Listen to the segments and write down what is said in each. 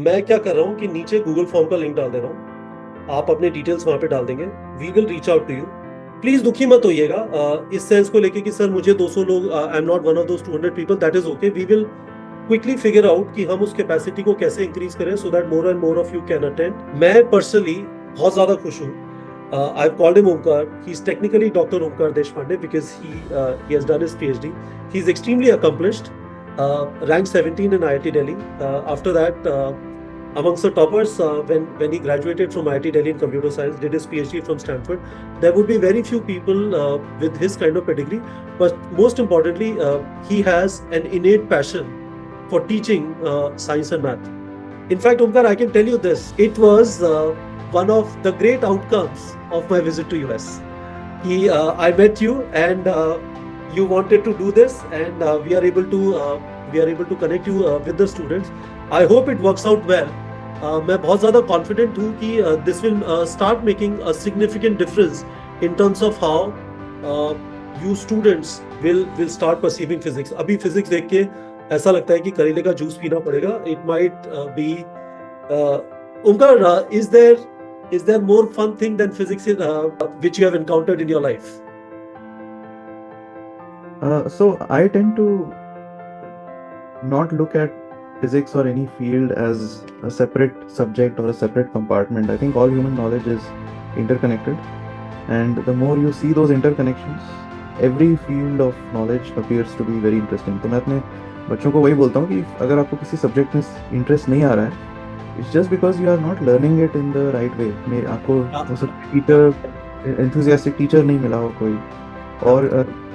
मैं क्या कर रहा हूँ कि नीचे गूगल फॉर्म का लिंक डाल दे रहा हूँ। आप अपने डिटेल्स वहां पे डाल देंगे। We will reach out to you. Please दुखी मत होइएगा इस सेंस को लेके कि सर मुझे 200 लोग, I am not one of those 200 people, that is okay. We will quickly figure out कि हम उस कैपेसिटी को कैसे इंक्रीज करें so that more and more of you can attend. मैं पर्सनली बहुत ज्यादा खुश हूँ। I called him Omkar. He is technically doctor Omkar Deshpande because he has done his PhD. He is extremely accomplished, ranked 17 in IIT Delhi. After that, amongst the toppers, when he graduated from IIT Delhi in computer science, did his PhD from Stanford. There would be very few people with his kind of pedigree, but most importantly, he has an innate passion for teaching science and math. In fact, Omkar, I can tell you this. It was one of the great outcomes of my visit to US. I met you, and you wanted to do this, and we are able to connect you with the students. I hope it works out well. मैं बहुत ज़्यादा confident हूँ कि this will start making a significant difference in terms of how you students will start perceiving physics. अभी physics देख के ऐसा लगता है कि करेले का जूस पीना पड़ेगा. It might be Omkar, is there more fun thing than physics which you have encountered in your life? So I tend to not look at physics or any field as a separate subject or a separate compartment. I think all human knowledge is interconnected, and the more you see those interconnections, every field of knowledge appears to be very interesting. तो मैं अपने बच्चों को वही बोलता हूँ कि अगर आपको किसी सब्जेक्ट में इंटरेस्ट नहीं आ रहा है, it's just because you are not learning it in the right way. में आपको हो सकता है टीचर एंथुसियास्टिक टीचर नहीं मिला हो कोई, और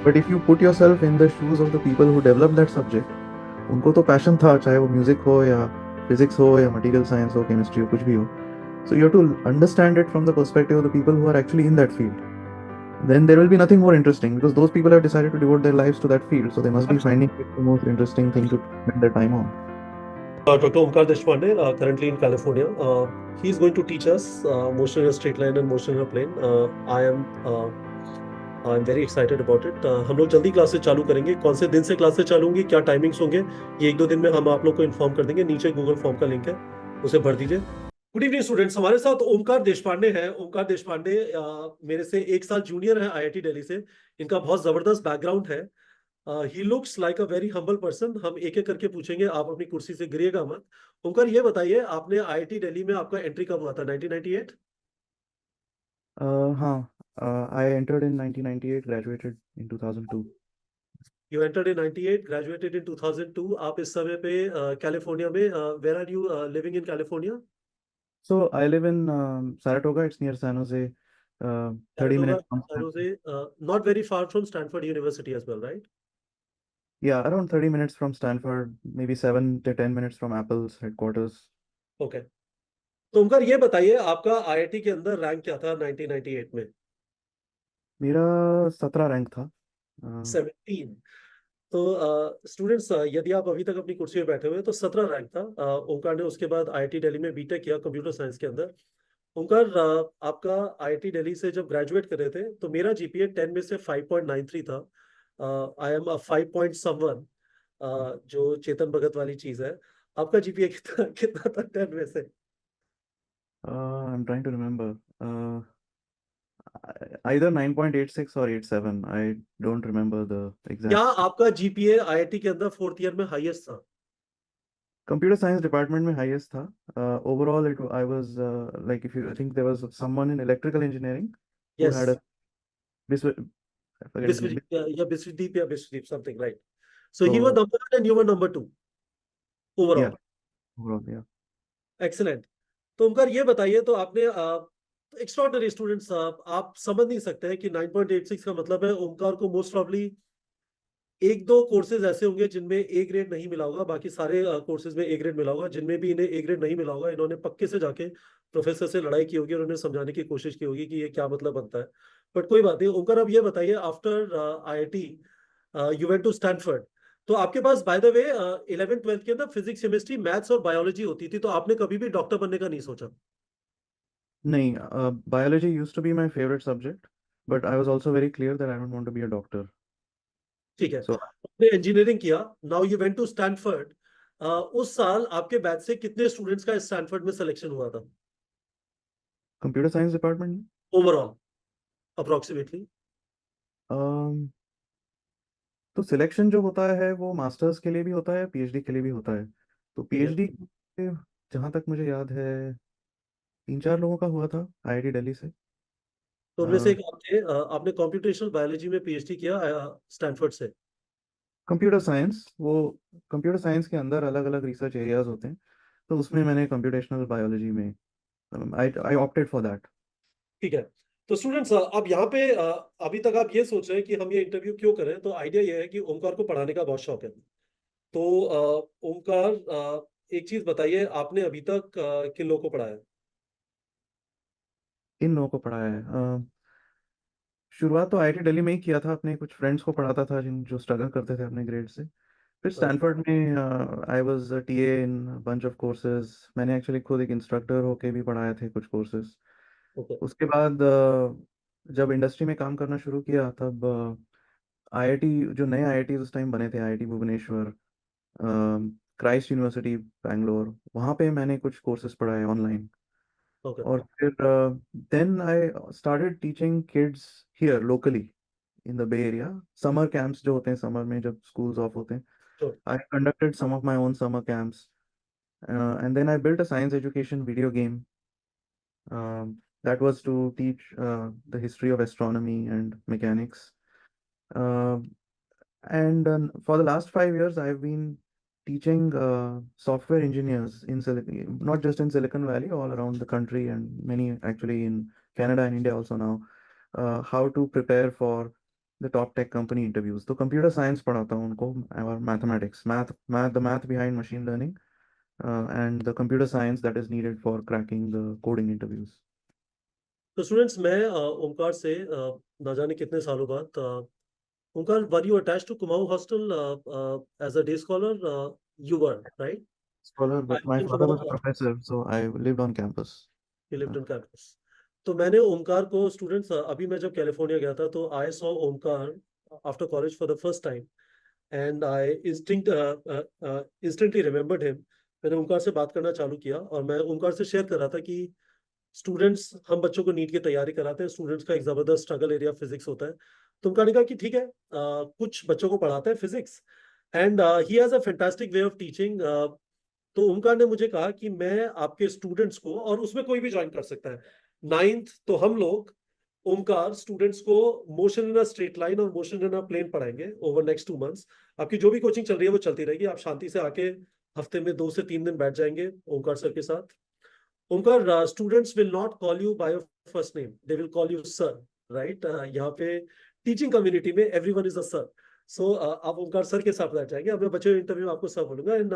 but if you put your self in the shoes of the people who develop that subject, उनको तो पैशन था, चाहे वो म्यूजिक हो या फिजिक्स हो या मटेरियल साइंस हो, केमिस्ट्री हो, कुछ भी हो. So you have to understand it from the perspective of the people who are actually in that field. Then there will be nothing more interesting because those people have decided to devote their lives to that field. So they must be finding it the most interesting thing to spend their time on. Dr. Omkar Deshpande, currently in California, he is going to teach us motion in a straight line and motion in a plane. I am very excited about it. हम लोग जल्दी classes चालू करेंगे. कौन से दिन से classes चालू होंगी, क्या टाइमिंग्स होंगे, ये एक दो दिन में हम आप लोग को इन्फॉर्म कर देंगे. नीचे गूगल फॉर्म का लिंक है, उसे भर दीजिए. Good evening students. हमारे साथ ओमकार देशपांडे हैं. ओमकार देशपांडे मेरे से एक साल जूनियर है IIT दिल्ली से. इनका बहुत जबरदस्त बैकग्राउंड है. He looks like a very humble person. हम एक एक करके पूछेंगे, आप अपनी कुर्सी से गिरिएगा मत. ओमकार, ये बताइए, आपने IIT दिल्ली में आपका एंट्री कब हुआ था? 1998? हाँ, I entered in 1998, graduated in 2002. You entered in 98, graduated in 2002. आप इस समय पे कैलिफोर्निया में, where are you living in California? So I live in Saratoga. It's near San Jose. 30 Saratoga, minutes from San Stanford. Jose, not very far from Stanford University as well, right? Yeah, around 30 minutes from Stanford, maybe 7 to 10 minutes from Apple's headquarters. Okay. तो ओमकार, ये बताइए, आपका IIT के अंदर rank क्या था 1998 में? मेरा 17 रैंक था. 17. तो स्टूडेंट्स, यदि आप अभी तक अपनी कुर्सी में बैठे हुए हैं तो 17 रैंक था. ओमकार ने उसके बाद IIT दिल्ली में बीटेक किया कंप्यूटर साइंस के अंदर. ओमकार, आपका IIT दिल्ली से जब ग्रेजुएट कर रहे थे तो मेरा GPA 10 में से 5.93 था. I am a 5 point someone, जो चेतन भगत वाली चीज है. आपका GPA कितना कितना था 10 में से? I'm trying to remember. Either 9.86 or 87. I don't remember the क्या exact. आपका GPA IIT के अंदर फोर्थ ईयर में हाईएस्ट था? Computer science department में highest था. Overall, I was like, if you I think there was someone in electrical engineering who yes. had a I forget his name. Vishwadeep या Vishwadeep, something, right. So he was So number 1 and you were number 2 yeah, overall. overall, yeah. Excellent. तो ओमकार, ये बताइए, तो आपने extraordinary students, आप समझ नहीं सकते हैं कि 9.86 का मतलब है ओमकार को मोस्ट प्रॉब्ली एक दो कोर्सेज ऐसे होंगे जिनमें A ग्रेड नहीं मिला होगा, बाकी सारे कोर्सेज में A ग्रेड मिला होगा. जिनमें भी इन्हें A ग्रेड नहीं मिला होगा, इन्होंने पक्के से जाके प्रोफेसर से लड़ाई की होगी और उन्हें समझाने की कोशिश की होगी कि ये क्या मतलब बनता है. बट कोई बात नहीं. ओमकार, अब ये बताइए, after IIT you went to Stanford. तो आपके पास by the way 11th 12th के अंदर फिजिक्स, केमिस्ट्री, मैथ्स और बायोलॉजी होती थी. तो आपने कभी भी डॉक्टर बनने का नहीं सोचा? नहीं, biology used to be my favorite subject, but I was also very clear that I don't want to be a doctor. ठीक है. So आपने इंजीनियरिंग किया. Now you went to Stanford. उस साल आपके बैच से कितने स्टूडेंट्स का स्टैनफोर्ड में सिलेक्शन हुआ था computer science department overall, approximately? में। तो सिलेक्शन जो होता है वो मास्टर्स के लिए भी होता है, पीएचडी के लिए भी होता है। तो ठीक है। पीएचडी जहाँ तक मुझे याद है 3-4 लोगों का हुआ था आईआईटी दिल्ली से। तो उनमें से एक आप थे, आपने कंप्यूटेशनल बायोलॉजी में पीएचडी किया स्टैनफोर्ड से। कंप्यूटर साइंस वो कंप्यूटर साइंस के अंदर अलग अलग रिसर्च एरियाज होते हैं, तो उसमें मैंने कंप्यूटेशनल बायोलॉजी में आई आई ऑप्टेड फॉर दैट। ठीक है। तो स्टूडेंट्स, अब यहाँ पे अभी तक आप ये सोच रहे हैं कि हम ये इंटरव्यू क्यों करें, तो आइडिया ये है कि ओमकार को पढ़ाने का बहुत शौक है। तो ओमकार, एक चीज बताइए, आपने अभी तक किन लोगों को पढ़ाया? इन लोगों को पढ़ाया है। शुरुआत तो आईआईटी दिल्ली में ही किया था, अपने कुछ फ्रेंड्स को पढ़ाता था जिन जो स्ट्रगल करते थे अपने ग्रेड से। फिर स्टैनफोर्ड में I was TA in bunch of courses. मैंने एक्चुअली खुद एक इंस्ट्रक्टर होके भी पढ़ाए थे कुछ कोर्सेज। ओके। उसके बाद जब इंडस्ट्री में काम करना शुरू किया तब आईआईटी, जो नए आईआईटी उस टाइम बने थे, IIT Bhubaneswar, Christ University Bangalore, वहाँ पे मैंने कुछ कोर्सेज पढ़ाए ऑनलाइन। ओके। और फिर then I started teaching kids here locally in the bay area. Summer camps जो होते हैं, समर में जब स्कूल्स ऑफ होते हैं, sure. I conducted some of my own summer camps. And then I built a science education video game that was to teach the history of astronomy and mechanics. Uh, and For the last 5 years, I've been teaching software engineers in not just in Silicon Valley, all around the country, and many actually in Canada and India also now, how to prepare for the top tech company interviews. तो computer science पढ़ाता हूँ उनको, और mathematics, the math behind machine learning, and the computer science that is needed for cracking the coding interviews. तो students, मैं ओमकार से ना जाने कितने सालों बाद, Omkar, were you attached to Kumaon hostel as a day scholar? You were, right? Scholar, I but my in father was a Kumaon, professor, so I lived on campus. He lived Uh, in campus. तो मैंने ओमकार को, students, अभी मैं जब California गया था तो I saw Omkar after college for the first time, and I instantly remembered him. मैंने ओमकार से बात करना चालू किया और मैं ओमकार से शेयर कर रहा था कि स्टूडेंट्स, हम बच्चों को नीट की तैयारी कराते हैं, स्टूडेंट्स का एक जबरदस्त स्ट्रगल एरिया फिजिक्स होता है। तो उनका ने कहा कि ठीक है, कुछ बच्चों को पढ़ाते हैं physics, and he has a fantastic way of teaching. तो ओमकार ने मुझे कहा कि मैं आपके स्टूडेंट्स को, और उसमें कोई भी ज्वाइन कर सकता है, नाइन्थ तो हम लोग, ओमकार स्टूडेंट्स को motion in a straight line और मोशन इन अ प्लेन पढ़ाएंगे ओवर नेक्स्ट 2 मंथ्स। आपकी जो भी कोचिंग चल रही है वो चलती रहेगी, आप शांति से आके हफ्ते में 2 से 3 दिन बैठ जाएंगे ओमकार सर के साथ। Omkar, students will not call you by your first name, they will call you sir, right? यहाँ पे टीचिंग कम्युनिटी में एवरीवन इज अ सर। सो आप ओमकार सर के साथ बैठ जाएंगे, अब मैं बच्चों इंटरव्यू में आपको सर बोलूंगा, and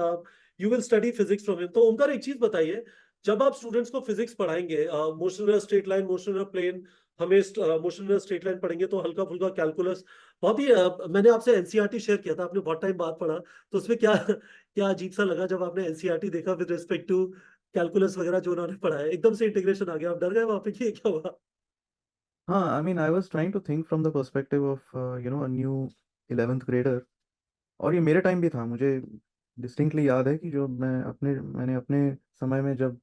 you will study physics from him. तो ओमकार, एक चीज बताइए, जब आप स्टूडेंट्स को फिजिक्स पढ़ाएंगे, motion in straight line, motion in plane, हमें मोशन इन स्ट्रेट लाइन पढ़ेंगे तो हल्का फुल्का कैलकुलस, बहुत ही मैंने आपसे एनसीईआरटी शेयर किया था, आपने बहुत टाइम बाद पढ़ा, तो उसमें क्या क्या अजीब सा लगा जब आपने एनसीईआरटी देखा विद रिस्पेक्ट टू कैलकुलस वगैरह जो उन्होंने पढ़ाया, एकदम से इंटीग्रेशन आ गया, आप डर गए वहां पे कि ये क्या हुआ? हाँ, I mean, I was trying to think from the perspective of a new 11th grader. और ये मेरे टाइम भी था, मुझे डिस्टिंक्टली याद है कि जो मैंने अपने समय में जब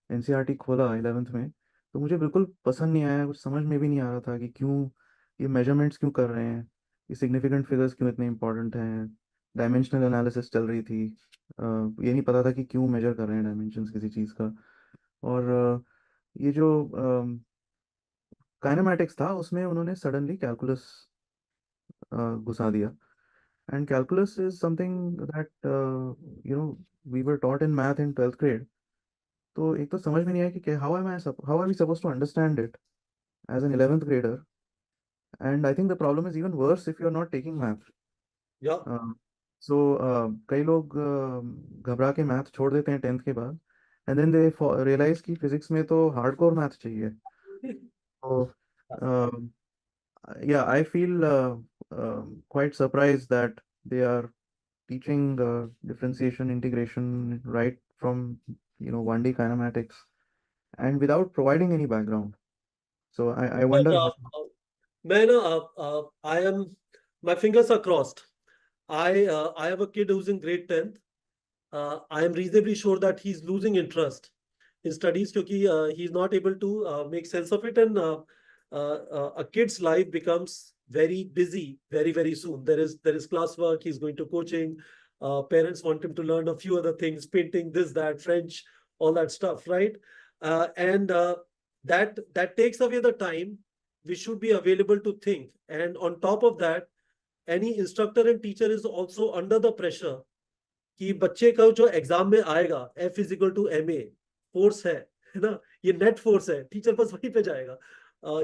एनसीईआरटी खोला 11th में, तो मुझे बिल्कुल पसंद नहीं आया, कुछ समझ में भी नहीं आ रहा था कि क्यों ये मेजरमेंट्स क्यों कर रहे हैं, ये सिग्निफिकेंट फिगर्स क्यों इतने इंपॉर्टेंट हैं। डायमेंशनल एनालिसिस चल रही थी। ये नहीं पता था कि क्यों मेजर कर रहे हैं डायमेंशंस किसी चीज़ का। और ये जो काइनेमैटिक्स था उसमें उन्होंने सडनली कैलकुलस घुसा दिया। And calculus is something that we were taught in math in 12th grade. तो एक तो समझ में नहीं आया कि how are we suppose to understand it as an 11th grader. And I think the problem is even worse if you are not taking math. या सो कई लोग घबरा के मैथ छोड़ देते हैं 10th के बाद, एंड देन दे रियलाइज कि फिजिक्स में तो हार्डकोर मैथ चाहिए। तो yeah, I feel quite surprised that they are teaching differentiation, integration right from 1D kinematics, and without providing any background. So I wonder how. मैं ना, I am, my fingers are crossed. I have a kid who's in grade 10th, I am reasonably sure that he's losing interest in studies क्योंकि he is not able to make sense of it, and a kid's life becomes very busy very soon. There is classwork, he's going to coaching, parents want him to learn a few other things, painting, this, that, French, all that stuff, right? And that takes away the time we should be available to think. And on top of that, any instructor and teacher is also under the pressure कि बच्चे का जो exam में आएगा, F is equal to M A, force है ना, ये net force है, टीचर बस वहीं पे जाएगा,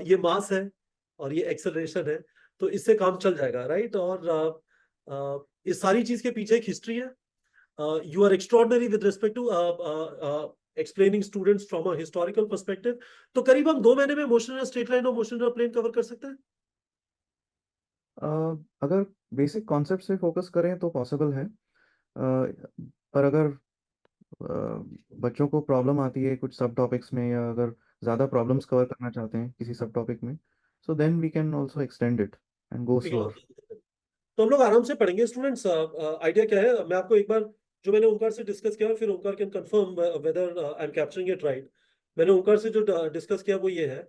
ये मास है और ये एक्सेलरेशन है, तो इससे काम चल जाएगा, राइट? और इस सारी चीज के पीछे एक हिस्ट्री है. You are extraordinary with respect to explaining students from a historical perspective. तो करीब हम 2 महीने में मोशन स्ट्रेट लाइन और मोशन प्लेन कवर कर सकते हैं. अगर बेसिक कॉन्सेप्ट से फोकस करें तो पॉसिबल है, पर अगर बच्चों को प्रॉब्लम आती है कुछ सब टॉपिक्स में, या अगर ज़्यादा प्रॉब्लम्स कवर करना चाहते हैं किसी सब टॉपिक में, so then we can also extend it and go slower. तो हम लोग आराम से पढ़ेंगे स्टूडेंट्स. आइडिया क्या है, मैं आपको एक बार जो मैंने ओंकार से डिस्कस किया, फिर Omkar can confirm whether I am capturing it right. मैंने ओंकार से जो डिस्कस किया वो ये है,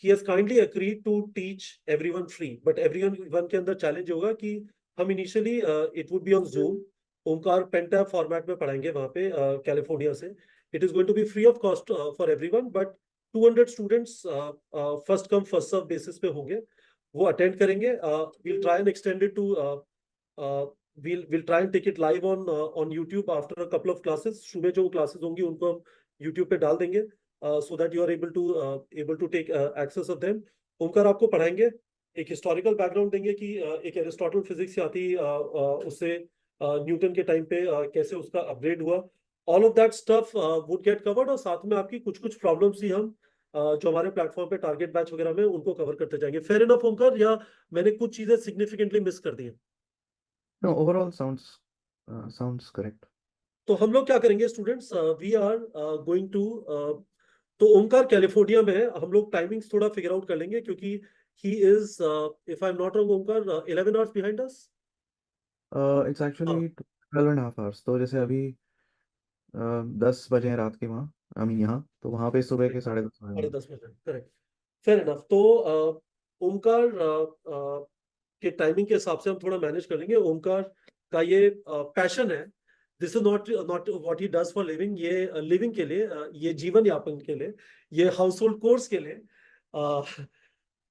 he has kindly agreed to teach everyone free, but everyone के अंदर चैलेंज होगा कि हम initially it would be on Zoom. Omkar pentab format में पढ़ाएंगे वहां पे कैलिफोर्निया से. It is going to be free of cost for everyone, but 200 students first come first serve basis पे होंगे, वो अटेंड करेंगे. we'll try and extend it to we'll try and take it live on YouTube after a couple of classes. सुबह जो classes होंगी उनको हम YouTube पे डाल देंगे, so that you are able to take access of them. Omkar आपको पढ़ाएंगे, एक हिस्टोरिकल बैकग्राउंड देंगे कि एक एरिस्टोटल फिजिक्स आती उससे न्यूटन के टाइम पे कैसे उसका अपग्रेड हुआ. All of that stuff would get covered, और साथ में आपकी कुछ कुछ प्रॉब्लम्स ही हम जो हमारे प्लेटफॉर्म पे टारगेट बैच वगैरह में उनको कवर करते जाएंगे. फेयर इनफ होकर, या मैंने कुछ चीजें सिग्निफिकेंटली मिस कर दी हैं? No, overall sounds correct. तो हम लोग क्या करेंगे students, we are going to, तो ओमकार कैलिफोर्निया में है, हम लोग टाइमिंग्स थोड़ा फिगर आउट कर लेंगे क्योंकि he is, if I am not wrong, Omkar 11 hours behind us. It's actually 12.5 hours. तो जैसे अभी 10 बजे हैं रात के वहाँ, आई मीन यहाँ, तो वहाँ पे सुबह के 10:30 बजे साढ़े हैं. 10 बजे, करेक्ट. Fair enough. तो ओमकार के टाइमिंग के हिसाब से हम थोड़ा मैनेज कर लेंगे. ओमकार का ये पैशन है, this is not what he does for living. ये लिविंग के लिए, ये जीवन यापन के लिए, ये हाउस होल्ड कोर्स के लिए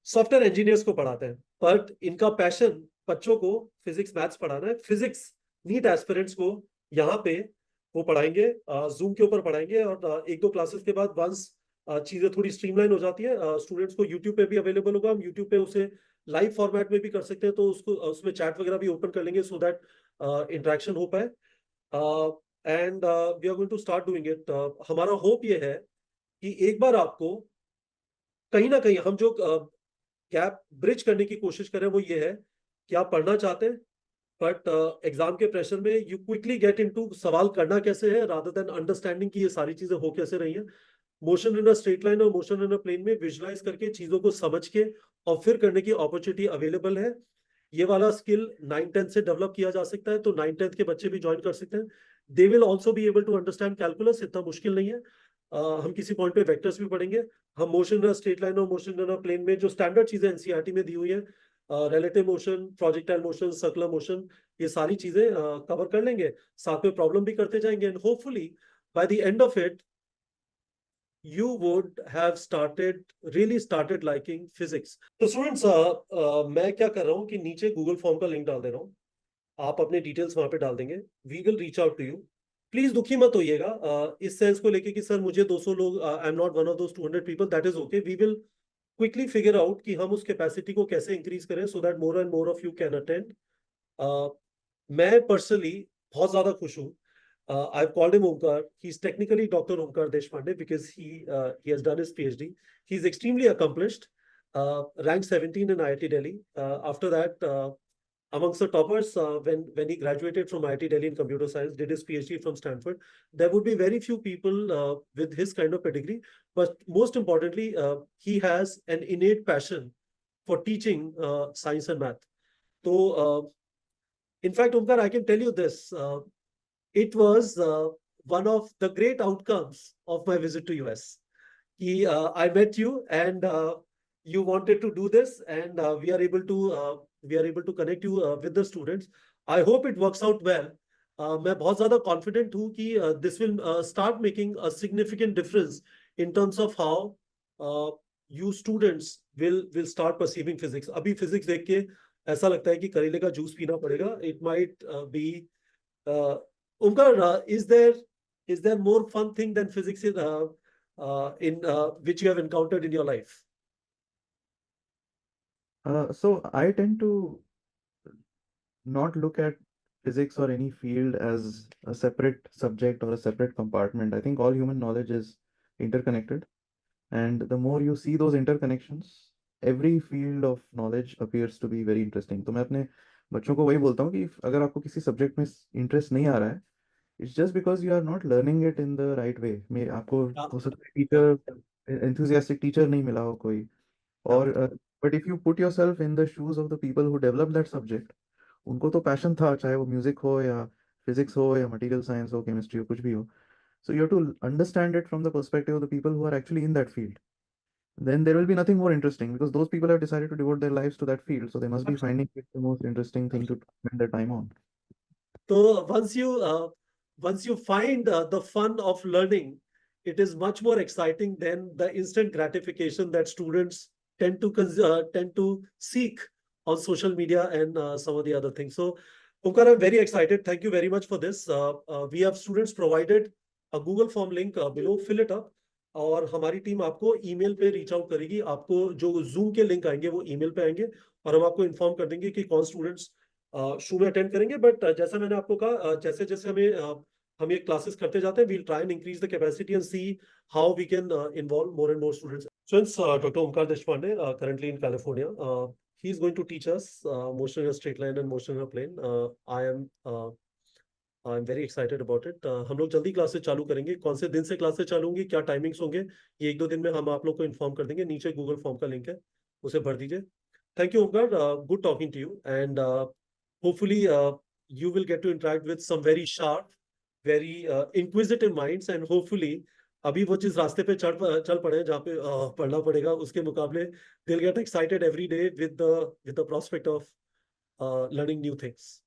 सॉफ्टवेयर इंजीनियर्स को पढ़ाते हैं. बट इनका पैशन बच्चों को फिजिक्स मैथ्स पढ़ाना है. फिजिक्स नीट एस्पिरेंट्स को यहाँ पे वो पढ़ाएंगे, जूम के ऊपर पढ़ाएंगे, और एक दो क्लासेस के बाद वंस चीजें थोड़ी स्ट्रीमलाइन हो जाती है, स्टूडेंट्स को यूट्यूब पे भी अवेलेबल होगा. हम यूट्यूब पे उसे लाइव फॉर्मेट में भी कर सकते हैं, तो उसको उसमें चैट वगैरह भी ओपन कर लेंगे सो दैट इंटरेक्शन हो पाए. And we are going to start doing it. हमारा होप ये है कि एक बार आपको कहीं ना कहीं हम जो गैप ब्रिज करने की कोशिश करें वो ये है कि आप पढ़ना चाहते हैं, बट एग्जाम के प्रेशर में यू क्विकली गेट इनटू सवाल करना कैसे है, रादर देन अंडरस्टैंडिंग कि ये सारी चीजें हो कैसे रही हैं. Motion in a straight line और मोशन इन अ प्लेन में विजुलाइज करके चीजों को समझ के और फिर करने की अपॉर्चुनिटी अवेलेबल है. ये वाला स्किल 9-10 से डेवलप किया जा सकता है, तो 9-10 के बच्चे भी ज्वाइन कर सकते हैं. They will also be able to understand calculus, इतना मुश्किल नहीं है. हम किसी पॉइंट पे वेक्टर्स भी पढ़ेंगे. हम मोशन इन स्ट्रेट लाइन और मोशन इन प्लेन में जो स्टैंडर्ड चीजें एनसीईआरटी में दी हुई है, relative motion, projectile motion, circular motion, ये सारी चीजें कवर कर लेंगे. साथ में प्रॉब्लम भी करते जाएंगे, and hopefully by the end of it you would have really started liking physics. तो स्टूडेंट्स, मैं क्या कर रहा हूँ कि नीचे गूगल फॉर्म का लिंक डाल दे रहा हूँ, आप अपने डिटेल्स वहां पे डाल देंगे. We will reach out to you. Please दुखी मत होइएगा इस सेंस को लेके कि सर मुझे 200 लोग, I am not one of those 200 people. That is okay. We will quickly figure out कि हम उस कैपेसिटी को कैसे इंक्रीज करें so that more and more of you can attend. मैं पर्सनली बहुत ज्यादा खुश हूँ. I've called him Omkar. He's technically Dr. Omkar Deshpande because he has done his PhD. He's extremely accomplished, ranked 17 in IIT Delhi. After that, amongst the toppers, when he graduated from IIT Delhi in computer science, did his PhD from Stanford. There would be very few people with his kind of pedigree, but most importantly, he has an innate passion for teaching science and math. So, in fact, Omkar, I can tell you this. It was one of the great outcomes of my visit to US. I met you and you wanted to do this, and we are able to connect you with the students. I hope it works out well. मैं बहुत ज़्यादा confident हूँ कि this will start making a significant difference in terms of how you students will start perceiving physics. अभी physics देख के ऐसा लगता है कि करेले का जूस पीना पड़ेगा. It might be Omkar, is there more fun thing than physics in which you have encountered in your life? So I tend to not look at physics or any field as a separate subject or a separate compartment. I think all human knowledge is interconnected. And the more you see those interconnections, every field of knowledge appears to be very interesting. तो मैं अपने बच्चों को वही बोलता हूँ कि अगर आपको किसी सब्जेक्ट में इंटरेस्ट नहीं आ रहा है, it's just because you are not learning it in the right way. में आपको Yeah, हो सकता है yeah, टीचर enthusiastic टीचर नहीं मिला हो कोई, yeah. और but if you put your self in the shoes of the people who develop that subject, उनको तो पैशन था, चाहे वो म्यूजिक हो या फिजिक्स हो या मटेरियल साइंस हो, केमिस्ट्री हो, कुछ भी हो। So you have to understand it from the perspective of the people who are actually in that field. Then there will be nothing more interesting because those people have decided to devote their lives to that field. So they must be finding it the most interesting thing to spend their time on. So once you find the fun of learning, it is much more exciting than the instant gratification that students tend to seek on social media and some of the other things. So, Omkar, I'm very excited. Thank you very much for this. We have students provided a Google form link below. Fill it up. और हमारी team आपको email पे reach out करेगी. आपको जो zoom के link आएंगे वो ईमेल पे आएंगे और हम आपको इन्फॉर्म कर देंगे कि कौन स्टूडेंट्स शो में अटेंड करेंगे. बट जैसा मैंने आपको कहा, जैसे जैसे हम ये क्लासेस करते जाते हैं, we'll try and increase the capacity and see how we can involve more and more students. Since Dr. Omkar Deshpande, currently in California, he is going to teach us motion in a straight line and motion in a plane. I am very excited about it. हम लोग जल्दी classes चालू करेंगे. कौन से दिन से classes चालू होंगी, क्या टाइमिंग्स होंगे, ये एक दो दिन में हम आप लोग को इन्फॉर्म कर देंगे. नीचे गूगल फॉर्म का लिंक है, उसे भर दीजिए. Thank you, Omkar. Good talking to you. And hopefully, you will get to interact with some very sharp, very inquisitive minds. And hopefully, अभी वो जिस रास्ते पे चल पड़े हैं जहाँ पे पढ़ना पड़ेगा, उसके मुकाबले they'll get excited every day with the prospect of learning new things.